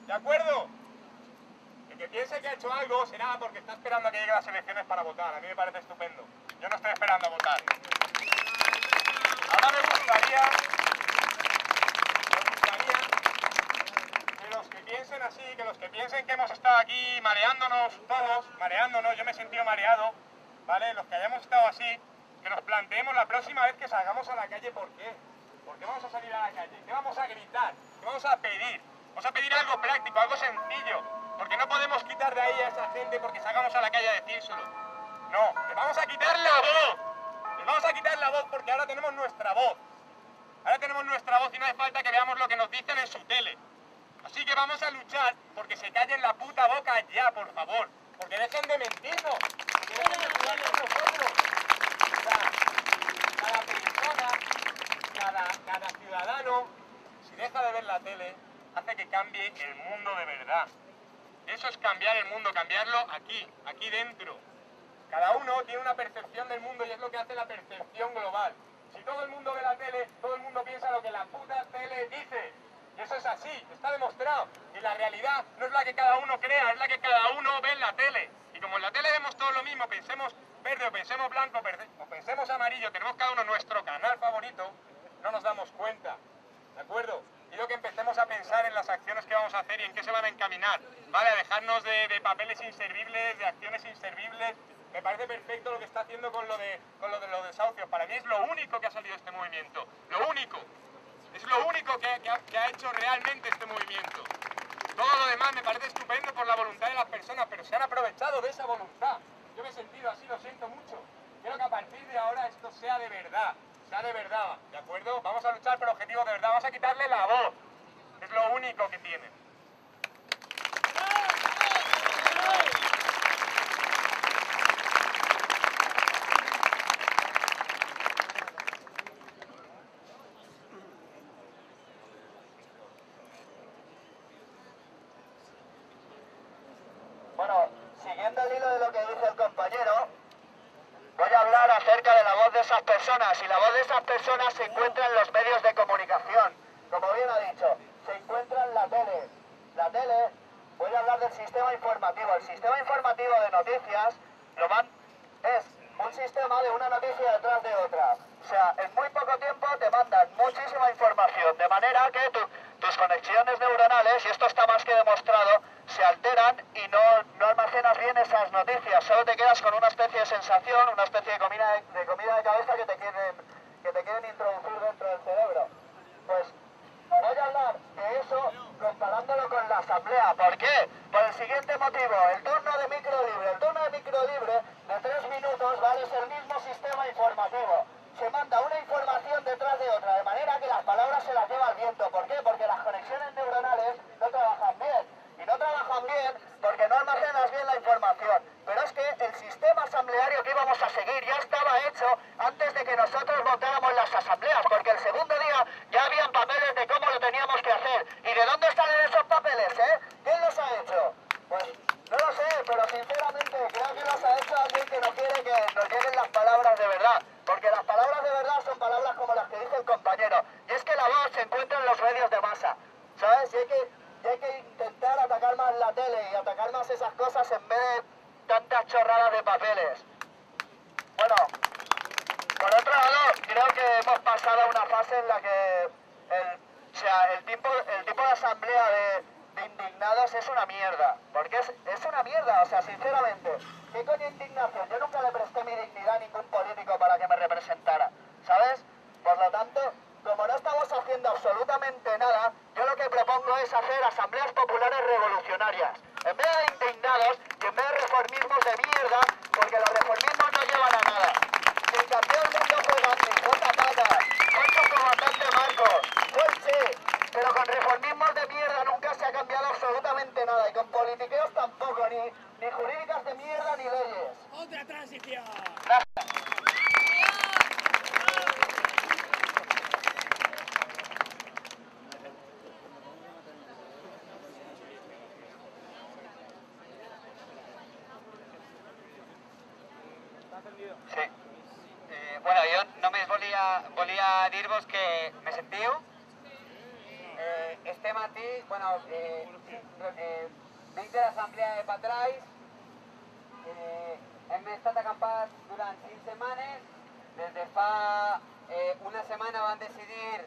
¿De acuerdo? El que piense que ha hecho algo será porque está esperando a que lleguen las elecciones para votar. A mí me parece estupendo. Yo no estoy esperando a votar. Ahora me gustaría que los que piensen así, que los que piensen que hemos estado aquí mareándonos todos, yo me he sentido mareado, ¿vale? Los que hayamos estado así, que nos planteemos la próxima vez que salgamos a la calle, ¿por qué? ¿Por qué vamos a salir a la calle? ¿Qué vamos a gritar? ¿Qué vamos a pedir? Vamos a pedir algo práctico, algo sencillo, porque no podemos quitar de ahí a esa gente porque salgamos a la calle a decírselo. No, les vamos a quitar la voz. Les vamos a quitar la voz porque ahora tenemos nuestra voz. Ahora tenemos nuestra voz y no hace falta que veamos lo que nos dicen en su tele. Así que vamos a luchar porque se callen la puta boca ya, por favor. Porque dejen de mentirnos. Que dejen de jugar con nosotros. O sea, cada persona, cada ciudadano, si deja de ver la tele, hace que cambie el mundo de verdad. Eso es cambiar el mundo, cambiarlo aquí dentro. Cada uno tiene una percepción del mundo y es lo que hace la percepción global. Si todo el mundo ve la tele, todo el mundo piensa lo que la puta tele dice. Y eso es así, está demostrado. Y la realidad no es la que cada uno crea, es la que cada uno ve en la tele. Y como en la tele vemos todo lo mismo, pensemos verde o pensemos blanco o pensemos amarillo, tenemos cada uno nuestro canal favorito, no nos damos cuenta. ¿De acuerdo? Y lo que empecemos a pensar en las acciones que vamos a hacer y en qué se van a encaminar. ¿Vale? A dejarnos de papeles inservibles, de acciones inservibles. Me parece perfecto lo que está haciendo con lo de los desahucios. Para mí es lo único que ha salido de este movimiento. Lo único. Es lo único que ha hecho realmente este movimiento. Todo lo demás me parece estupendo por la voluntad de las personas, pero se han aprovechado de esa voluntad. Yo me he sentido así, lo siento mucho. Quiero que a partir de ahora esto sea de verdad. Sea de verdad, ¿de acuerdo? Vamos a luchar por objetivos de verdad. Vamos a quitarle la voz. Es lo único que tienen. Bueno, siguiendo el hilo de lo que dice el compañero, voy a hablar acerca de la voz de esas personas. Y la voz de esas personas se encuentra en los medios de comunicación. Como bien ha dicho, se encuentra en la tele. La tele, voy a hablar del sistema informativo. El sistema informativo de noticias es un sistema de una noticia detrás de otra. O sea, en muy poco tiempo te mandan muchísima información, de manera que tus conexiones neuronales, y esto está más que demostrado, se alteran y no almacenas bien esas noticias. Solo te quedas con una especie de sensación, una especie de comida de cabeza que te quieren introducir dentro del cerebro. Pues voy a hablar de eso comparándolo con la asamblea. ¿Por qué? Por el siguiente motivo. El turno de micro libre. El turno de micro libre de 3 minutos, ¿vale? Es el mismo sistema informativo. Se manda una información detrás de otra, de manera que las palabras se las lleva el viento. ¿Por qué? Porque las conexiones neuronales no trabajan bien. Y no trabajan bien porque no almacenas bien la información. Pero es que el sistema asambleario que íbamos a seguir ya estaba hecho antes de que nosotros votáramos las asambleas, porque el segundo día ya habían papeles de cómo lo teníamos que hacer. ¿Y de dónde salen esos papeles, ¿Quién los ha hecho? Pues no lo sé, pero sinceramente creo que los ha hecho alguien que no quiere que nos lleguen las palabras de verdad. Porque las palabras de verdad son palabras como las que dice el compañero. Y es que la voz se encuentra en los medios de masa, ¿sabes? Y hay que intentar atacar más la tele y atacar más esas cosas en vez de tantas chorradas de papeles. Bueno, por otro lado, creo que hemos pasado a una fase en la que el tipo de asamblea de indignados es una mierda. Porque es una mierda, o sea, sinceramente. ¿Qué coño indignación? Yo nunca le presté mi dignidad a ningún político para que me representara, ¿sabes? Por lo tanto, como no estamos haciendo absolutamente nada, yo lo que propongo es hacer asambleas populares revolucionarias. En vez de indignados y en vez de reformismos de mierda, porque los reformismos no llevan a nada. Si cambió el mundo fue Gandhi, fue Zapata, fue su comandante Marcos, fue el Che, pero con reformismos de mierda nunca se ha cambiado absolutamente nada, y con politiqueos tampoco, ni jurídicas de mierda ni leyes. ¡Otra transición! Sí. Bueno, jo només volia dir-vos que me sentiu? este matí, bueno, vinc de l'assemblea de Patrais, hem estat acampats durant 5 setmanes, des de fa una setmana van decidir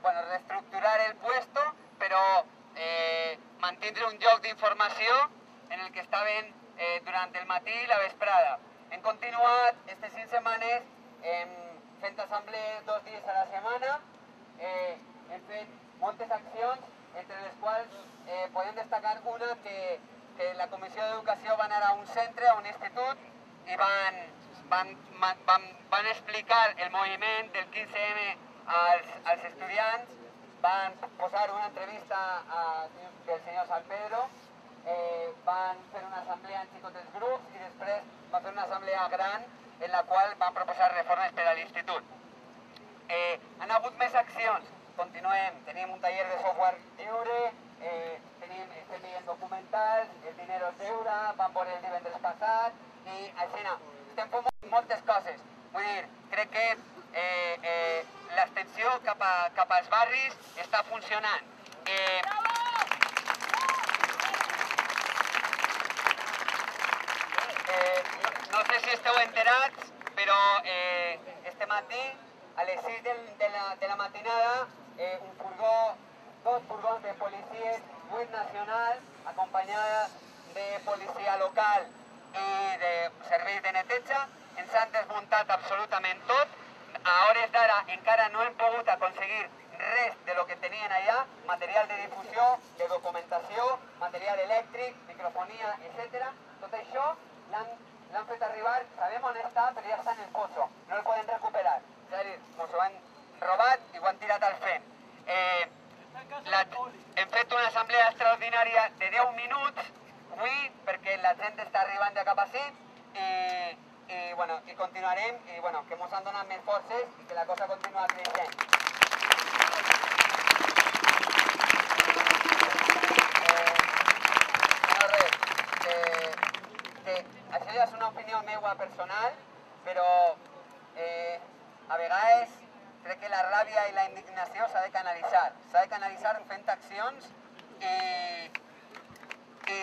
reestructurar el puesto, però mantindre un lloc d'informació en el que estaven durant el matí i la vesprada. Hem continuat aquestes 5 setmanes fent assemblees 2 dies a la setmana, hem fet moltes accions, entre les quals podem destacar una que la Comissió d'Educació va anar a un centre, a un institut, i van explicar el moviment del 15M als estudiants, van posar una entrevista del senyor San Pedro, van fer una assemblea en xicotes grups i després van fer una assemblea gran en la qual van proposar reformes per a l'institut. Han hagut més accions, continuem, tenim un taller de software lliure, estem veient documentals, el dinero és deure, vam veure el divendres passat i així estem fent moltes coses. Vull dir, crec que l'extensió cap als barris està funcionant. No sé si esteu enterats, però este matí, a les 6 de la matinada, dos furgons de policies, 8 nacionals, acompanyades de policia local i de serveis de neteja, ens han desmuntat absolutament tot. A hores d'ara encara no hem pogut aconseguir res de lo que tenien allà, material de difusió, de documentació, material elèctric, microfonia, etc. Tot això l'han fet arribar, sabem on està, però ja està en el pozo, no el poden recuperar. És a dir, ens ho han robat i ho han tirat al fent. Hem fet una assemblea extraordinària de 10 minuts, avui, perquè la gent està arribant ja cap ací, i continuarem, i que ens han donat més forces i que la cosa continua creixent. No res, això ja és una opinió meva personal, però a vegades crec que la ràbia i la indignació s'ha de canalitzar. S'ha de canalitzar fent accions i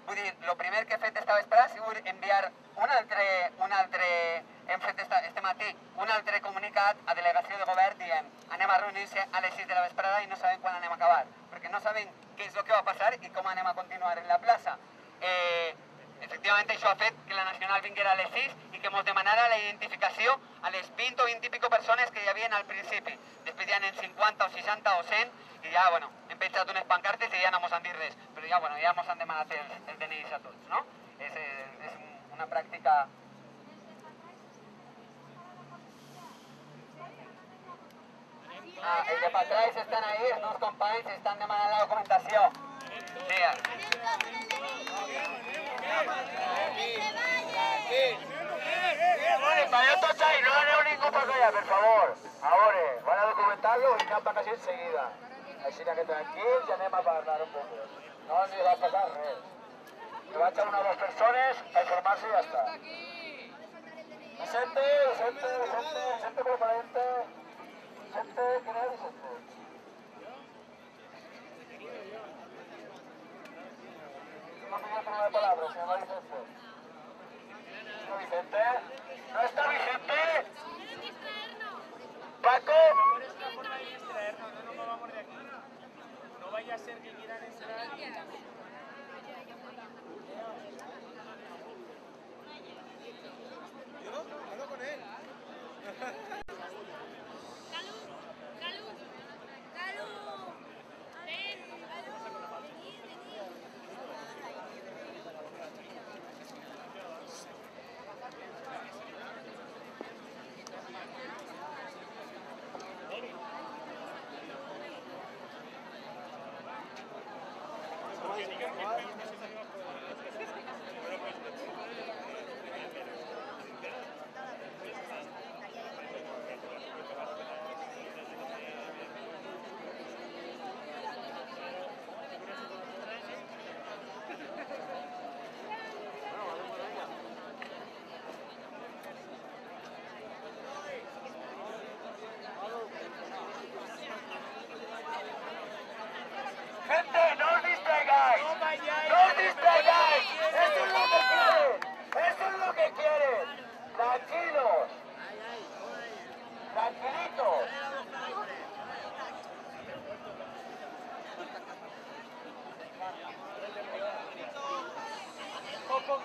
vull dir, el primer que he fet esta vesprada ha sigut enviar hem fet este matí un altre comunicat a delegació de govern dient anem a reunir-se a les 6 de la vesprada i no sabem quan anem a acabar, perquè no sabem què és el que va passar i com anem a continuar en la plaça. Efectivament, això ha fet que la Nacional vinguera a les 6 i que ens demanara la identificació a les 20 o 20 i pico persones que hi havia al principi. Després ja anem 50 o 60 o 100 i ja, hem penjat unes pancartes i ja no ens han dit res. Però ja ens han demanat els DNIs a tots, no? És una pràctica... Els de Patrais estan ahí, els meus companys estan demanant la documentació. Sí, Vale, tots ahí, no aneu ningú per allà, per favor. A veure, van a documentar-lo i anem per quasi enseguida. Així que tranquils i anem a parlar un poc. No ens va passar res. Que vaig a una o dues persones a informar-se i ja està. Vicente, preparante. Vicente, ¿quién es Vicente? No me digas una palabra, se llama Vicente. ¿No Vicente? ¿No está Vicente? ¿Paco? No nos movamos de aquí. No vaya a ser que quieran entrar. Yo hablo con él.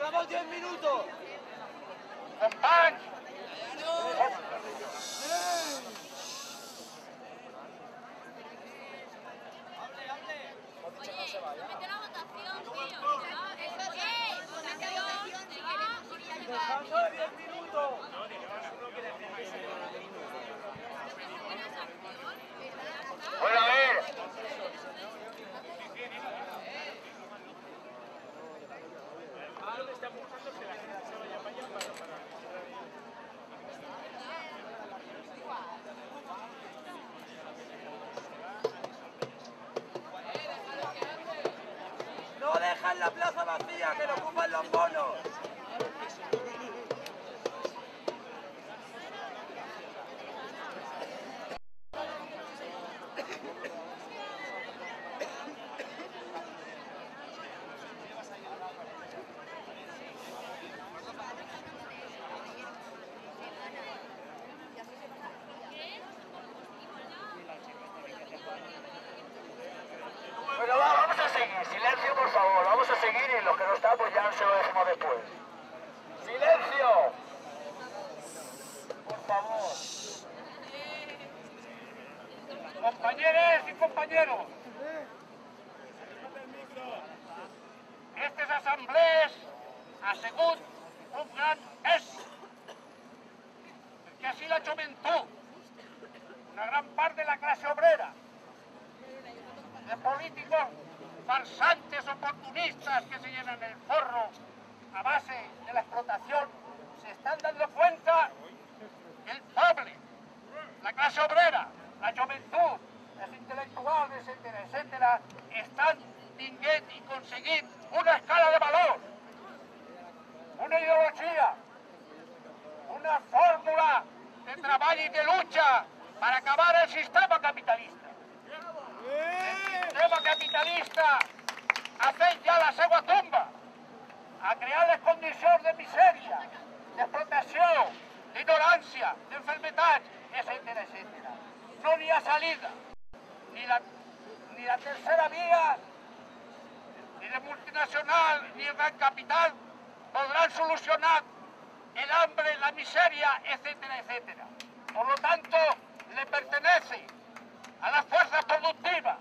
Llevamos 10 minutos. Companys! Descanso de 10 minutos. Bueno, a ver. No dejan la plaza vacía, que lo ocupan los monos. Bueno, vamos a seguir. Silencio, por favor. Vamos a seguir y los que no están, pues ya se lo decimos después. ¡Silencio! Por favor. Compañeres y compañeros, aquestes assemblees ha sigut un gran èxit, perquè així la joventut, una gran part de la classe obrera, de políticos farsantes oportunistas que se llenan el forro a base de la explotación, se están dando cuenta que el poble, la classe obrera, la joventut, els intel·lectuals, etcètera, estan tinguent i aconseguint una escala de valor, una ideologia, una fórmula de treball i de lucha para acabar el sistema capitalista. El sistema capitalista ha fet ja la seva tomba, ha creat les condicions de misèria, d'explotació, d'ignorància, d'enfermetats, etcètera. No n'hi ha salida. Ni la tercera vía, ni la multinacional, ni el gran capital podrán solucionar el hambre, la miseria, etcétera. Por lo tanto, le pertenece a las fuerzas productivas,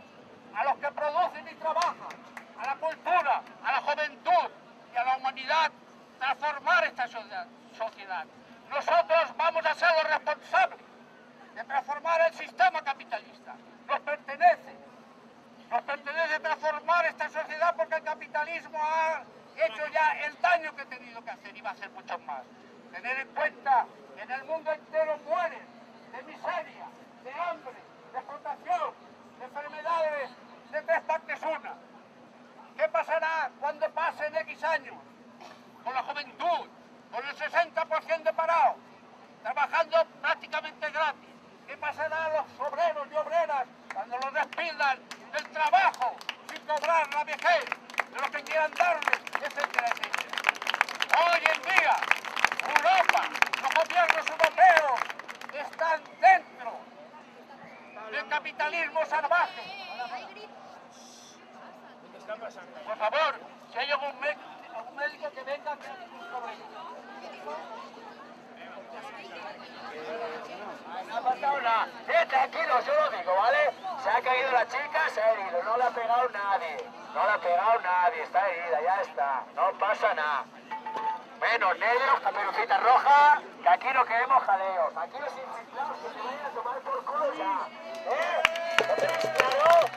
a los que producen y trabajan, a la cultura, a la juventud y a la humanidad, transformar esta sociedad. Nosotros vamos a ser los responsables de transformar el sistema capitalista. Nos pertenece transformar esta sociedad porque el capitalismo ha hecho ya el daño que ha tenido que hacer y va a hacer mucho más. Tener en cuenta que en el mundo entero mueren de miseria, de hambre, de explotación, de enfermedades de tres partes una. ¿Qué pasará cuando pasen X años? Con la juventud, con el 60% de parados, trabajando prácticamente gratis. ¿Qué pasará a los obreros y obreras cuando los despidan del trabajo sin cobrar la vejez de lo que quieran darles, etcétera? Hoy en día, Europa, los gobiernos europeos están dentro del capitalismo salvaje. Por favor, si hay algún médico que venga, que hable sobre ello. No ha pasado nada. Tranquilos, yo lo digo, ¿vale? Se ha caído la chica, se ha herido. No le ha pegado nadie. Está herida, ya está. No pasa nada. Menos negros, caperucita roja, que aquí no queremos jaleos. Aquí los infiltrados que se vayan a tomar por culo ya. ¿Lo tenéis claro?